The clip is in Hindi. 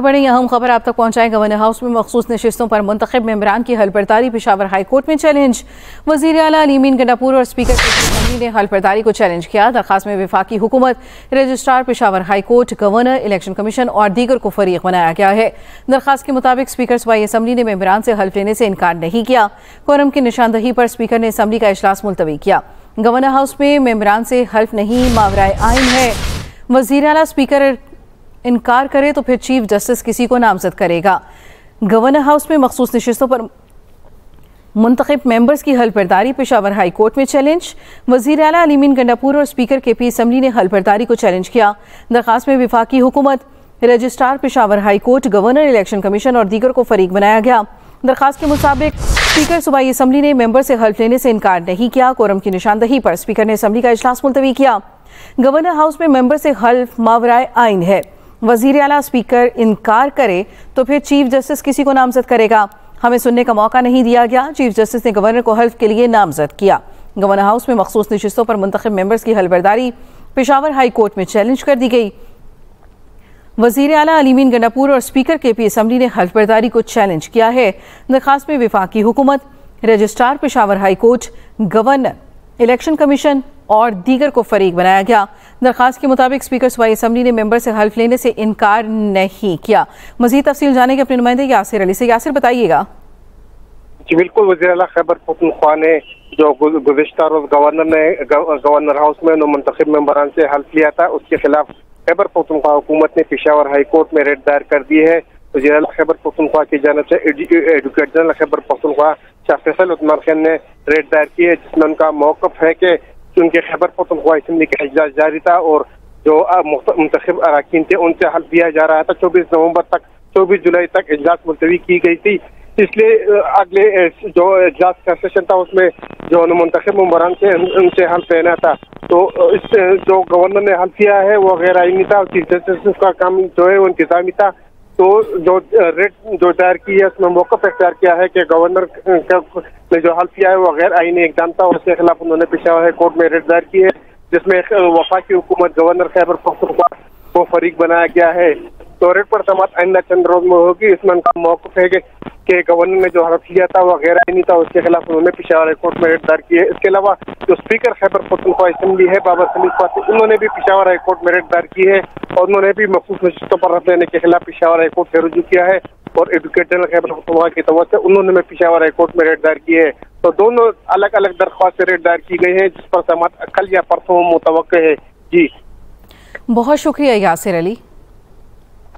आगे बढ़े अहम खबर आप तक पहुंचाए। गवर्नर हाउस में मखसूस नशिस्तों पर मुंतखब मेंबरान की हलबर्दारी पेशावर हाई कोर्ट में चैलेंज। वज़ीर आला अली अमीन गंडापुर और स्पीकर के ने हलबर्दारी को चैलेंज किया। दरखास्त में वफाकी हुकूमत, registrar Peshawar high court, governor, election commission और दीगर को फरीक बनाया गया है। दरखास्त के मुताबिक स्पीकर सूबाई असम्बली ने मेंबरान से हल्फ लेने से इनकार नहीं किया। कोरम की निशानदही पर स्पीकर ने असम्बली का इजलास मुलतवी किया। गवर्नर हाउस में मेंबरान से हल्फ नहीं मावराए आइन है। वज़ीर आला स्पीकर इनकार करे तो फिर चीफ जस्टिस किसी को नामजद करेगा। गवर्नर हाउस में मखसूस नशिस्तों पर मुंतखब मेंबर्स की हलबर्दारी पेशावर हाई कोर्ट में चैलेंज। वज़ीर आला अली अमीन गंडापुर और स्पीकर के पी असम्बली ने हलबर्दारी को चैलेंज किया। दरखास्त में वफाकी हुकूमत, registrar Peshawar high court, governor, election commission और दीगर को फरीक बनाया गया। दरखास्त के मुताबिक स्पीकर सूबाई असम्बली ने मेंबर से हल्फ लेने से इनकार नहीं किया। कोरम की निशानदही पर स्पीकर ने असम्बली का इजलास मुलतवी किया। गवर्नर हाउस में मेंबर से हल्फ मावराए आइन है। वज़ीर आला स्पीकर इनकार करे तो फिर चीफ जस्टिस किसी को नामजद करेगा। हमें सुनने का मौका नहीं दिया गया। चीफ जस्टिस ने गवर्नर को हल्फ के लिए नामजद किया। गवर्नर हाउस में मखसूस नशिस्तों पर मुंतखब मेंबर्स की हलबर्दारी पेशावर हाई कोर्ट में चैलेंज कर दी गई। वज़ीर आला अली अमीन गंडापुर और स्पीकर के पी असम्बली ने हलबर्दारी को चैलेंज किया है। दरखास्त में वफाकी हुकूमत, registrar Peshawar high court, governor, election commission और दीगर को फरीक बनाया गया। दरखास्त के मुताबिक स्पीकर सूबाई असम्बली ने मेंबर से हल्फ लेने से इनकार नहीं किया। मजीद तफसील जाने के अपने नुमाइंदे यासिर अली से। यासिर, बताइएगा। जी बिल्कुल, वज़ीर आला खैबर पख्तूनख्वा ने जो गुज़िश्ता रोज गवर्नर हाउस में मुंतखब मेंबरान से हल्फ लिया था, उसके खिलाफ खैबर पख्तूनख्वा हुकूमत ने पेशावर हाई कोर्ट में रेट दायर कर दी है। वज़ीर आला खैबर पख्तूनख्वा की जानिब से एडवोकेट जनरल खैबर पख्तूनख्वा शाह फैसल उस्मान खान ने रेट दायर की है, जिसमें उनका मौक़िफ़ है कि उनके खैबर पख्तूनख्वा असम्बली का इजलास जारी था और जो मुंतखब अराकीन थे उनसे हल्फ दिया जा रहा था। 24 जुलाई तक इजलास मुलतवी की गई थी, इसलिए अगले जो इजलास का सेशन था उसमें जो मुंतखब मेंबरान थे उनसे हल्फ लेना था। तो इस जो गवर्नर ने हल्फ किया है वो गैर आईनी था। चीफ जस्टिस का काम जो है वो इंतजामी था। तो जो रेट जो दायर की है उसमें मौक़िफ़ इख्तियार किया है कि गवर्नर ने जो हल्फ किया है वो गैर आईनी इक़दाम था। उसके खिलाफ उन्होंने पेशावर हाई कोर्ट में रेट दायर की है, जिसमें वफाकी हुकूमत, गवर्नर खैबर पख्तूनख्वा को फरीक बनाया गया है। तो रेट पर समाअत आइंदा चंद रोज में होगी। इसमें उनका मौक़िफ़ है कि गवर्नर ने जो हल्फ किया था वो गैर आईनी था, उसके खिलाफ उन्होंने पेशावर हाई कोर्ट में रेट दायर की है। इसके अलावा जो स्पीकर खैबर पख्तूनख्वा असम्बली है बाबर सलीम फाती, उन्होंने भी पेशावर हाई कोर्ट में रेट दायर की है और उन्होंने भी मखसूस नशिस्तों पर हल्फ लेने के खिलाफ पेशावर हाई कोर्ट से रुजू किया है। और एडवोकेट जनरल खैबर पख्तूनख्वा की तरफ से उन्होंने भी पेशावर हाई कोर्ट में रेट दायर की है। तो दोनों अलग अलग दरख्वास्त से रेट दायर की गई है, जिस पर समाअत कल या परसों मुतवक्किल है। जी, बहुत शुक्रिया यासिर अली।